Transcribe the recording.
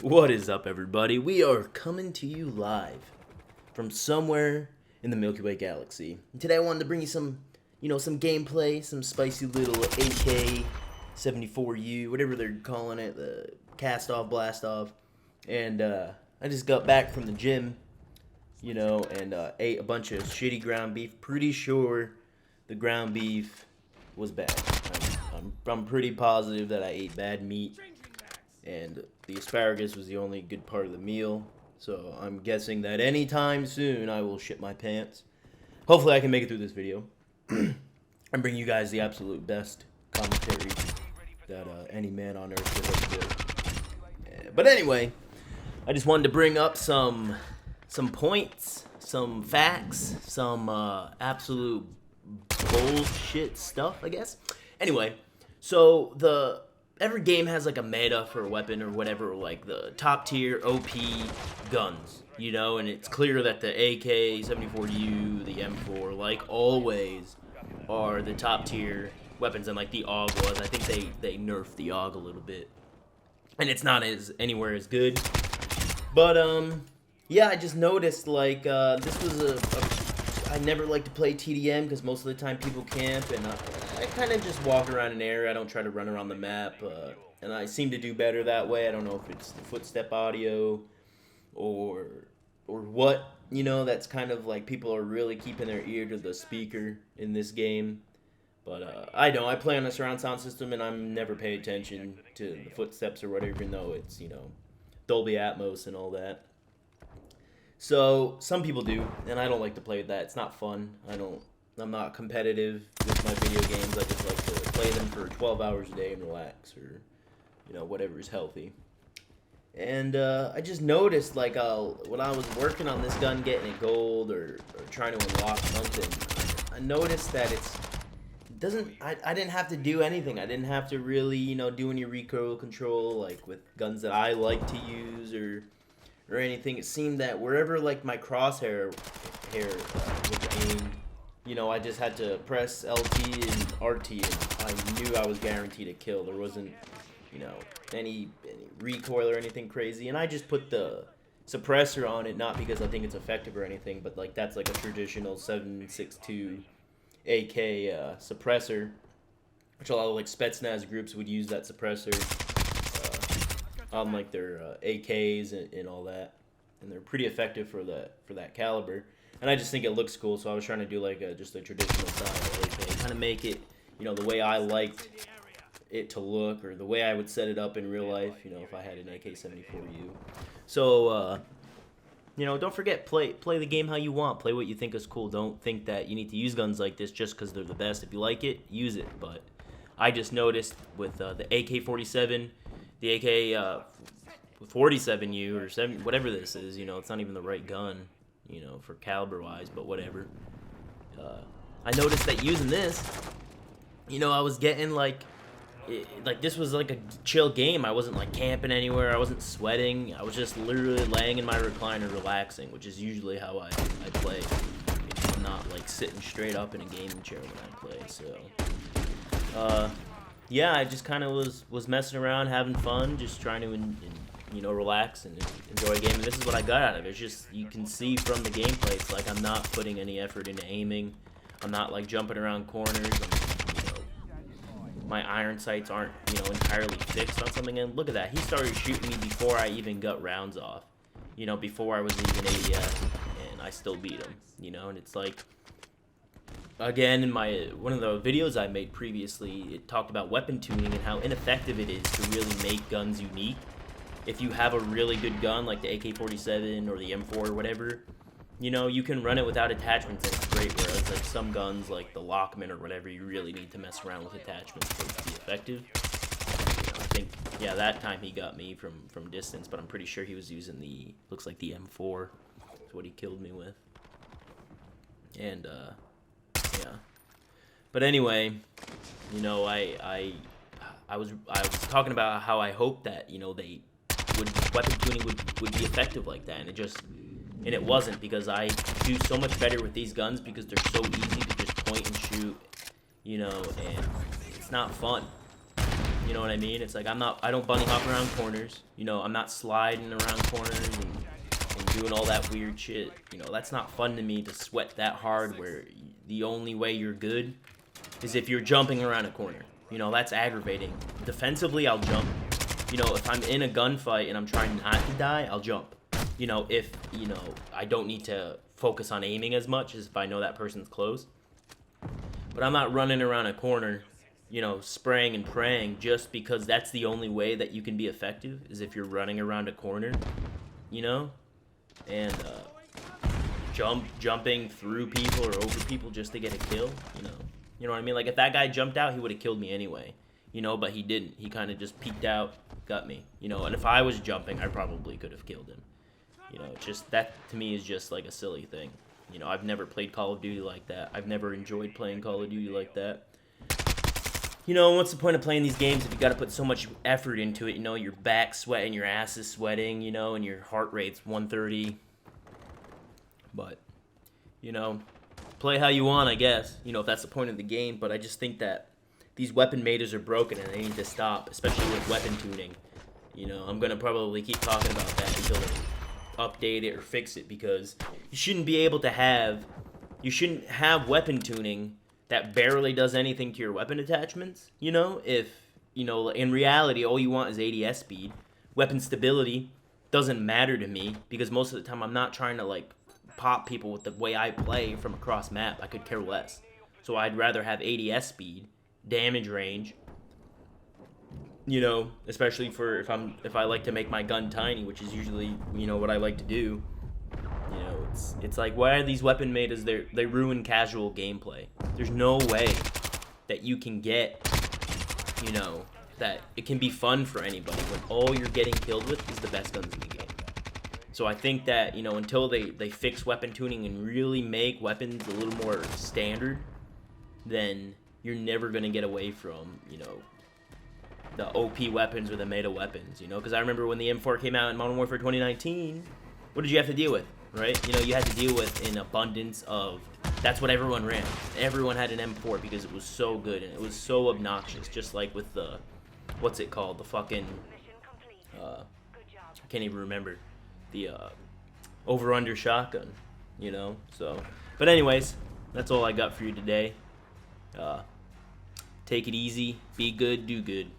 What is up, everybody? We are coming to you live from somewhere in the Milky Way galaxy. And today I wanted to bring you some, some gameplay, some spicy little AK74U, whatever they're calling it, the cast off, blast off. And I just got back from the gym, and ate a bunch of shitty ground beef. Pretty sure the ground beef was bad. I'm pretty positive that I ate bad meat. And the asparagus was the only good part of the meal. So I'm guessing that anytime soon I will shit my pants. Hopefully I can make it through this video. And bring you guys the absolute best commentary that any man on earth could ever do. But anyway, I just wanted to bring up some points, some facts, some absolute bullshit stuff, I guess. Anyway, so every game has like a meta for a weapon or whatever, like the top tier OP guns, and it's clear that the AK74U, the M4, like always, are the top tier weapons, and like the AUG was. I think they nerfed the AUG a little bit, and it's not anywhere as good. But yeah, I just noticed like this was I never like to play TDM because most of the time people camp, and I kind of just walk around an area. I don't try to run around the map, and I seem to do better that way. I don't know if it's the footstep audio or what, that's kind of like people are really keeping their ear to the speaker in this game. But I don't. I play on a surround sound system, and I'm never pay attention to the footsteps or whatever, even though it's, Dolby Atmos and all that. So some people do, and I don't like to play with that. It's not fun. I'm not competitive with my video games. I just like to play them for 12 hours a day and relax, or whatever is healthy. And I just noticed, like, when I was working on this gun, getting it gold or trying to unlock something, I noticed that I didn't have to do anything. I didn't have to really, do any recoil control, like with guns that I like to use or anything. It seemed that wherever like my crosshair was aimed, I just had to press LT and RT, and I knew I was guaranteed a kill. There wasn't, any recoil or anything crazy. And I just put the suppressor on it, not because I think it's effective or anything, but like that's like a traditional 7.62 AK suppressor, which a lot of like Spetsnaz groups would use that suppressor on like their AKs and all that, and they're pretty effective for that caliber. And I just think it looks cool, so I was trying to do like just a traditional style AK, kind of make it, the way I liked it to look, or the way I would set it up in real life, if I had an AK74U. So, don't forget, play the game how you want. Play what you think is cool. Don't think that you need to use guns like this just because they're the best. If you like it, use it. But I just noticed with the AK-47, the AK-47U or 7, whatever this is, it's not even the right gun, for caliber-wise, but whatever. I noticed that using this, I was getting like this was like a chill game. I wasn't like camping anywhere. I wasn't sweating. I was just literally laying in my recliner relaxing, which is usually how I play. I'm not like sitting straight up in a gaming chair when I play. So yeah, I just kind of was messing around, having fun, just trying to relax and enjoy a game. And this is what I got out of it. It's just, you can see from the gameplay, it's like I'm not putting any effort into aiming. I'm not like jumping around corners. My iron sights aren't, entirely fixed on something. And look at that. He started shooting me before I even got rounds off. Before I was even ADS, and I still beat him. And it's like, again, in one of the videos I made previously, it talked about weapon tuning and how ineffective it is to really make guns unique. If you have a really good gun like the AK-47 or the M4 or whatever, you can run it without attachments and it's great, whereas like some guns like the Lockman or whatever, you really need to mess around with attachments for it to be effective. I think, yeah, that time he got me from distance, but I'm pretty sure he was using looks like the M4 is what he killed me with. And yeah. But anyway, I was talking about how I hoped that, weapon tuning would be effective like that, and it wasn't, because I do so much better with these guns because they're so easy to just point and shoot, and it's not fun. You know what I mean? It's like I don't bunny hop around corners. You know, I'm not sliding around corners and doing all that weird shit. You know, that's not fun to me to sweat that hard where the only way you're good is if you're jumping around a corner. You know, that's aggravating. Defensively, I'll jump. You know, if I'm in a gunfight and I'm trying not to die, I'll jump. You know, if, you know, I don't need to focus on aiming as much as if I know that person's close. But I'm not running around a corner, you know, spraying and praying just because that's the only way that you can be effective is if you're running around a corner, you know? And jumping through people or over people just to get a kill, you know? You know what I mean? Like, if that guy jumped out, he would have killed me anyway, you know? But he didn't. He kind of just peeked out, got me, you know? And if I was jumping, I probably could have killed him. You know, just that to me is just like a silly thing. You know, I've never played Call of Duty like that. I've never enjoyed playing Call of Duty like that. You know, what's the point of playing these games if you got to put so much effort into it? You know, your back's sweating, your ass is sweating, you know, and your heart rate's 130. But, you know, play how you want, I guess. You know, if that's the point of the game. But I just think that these weapon metas are broken and they need to stop, especially with weapon tuning. You know, I'm going to probably keep talking about that until they update it or fix it, because you shouldn't have weapon tuning that barely does anything to your weapon attachments. You know, if, you know, in reality all you want is ADS speed. Weapon stability doesn't matter to me because most of the time I'm not trying to like pop people with the way I play from across map. I could care less. So I'd rather have ADS speed, damage range, you know, especially for if I like to make my gun tiny, which is usually, you know, what I like to do. You know, it's like, why are these weapon metas? They ruin casual gameplay. There's no way that you can get, you know, that it can be fun for anybody when all you're getting killed with is the best guns in the game. So I think that, you know, until they fix weapon tuning and really make weapons a little more standard, then you're never going to get away from, you know, the OP weapons or the meta weapons, you know? Because I remember when the M4 came out in Modern Warfare 2019, what did you have to deal with, right? You know, you had to deal with an abundance of, that's what everyone ran. Everyone had an M4 because it was so good and it was so obnoxious, just like with the, what's it called? The fucking, I can't even remember. The over-under shotgun, you know? So, but anyways, that's all I got for you today. Take it easy, be good, do good.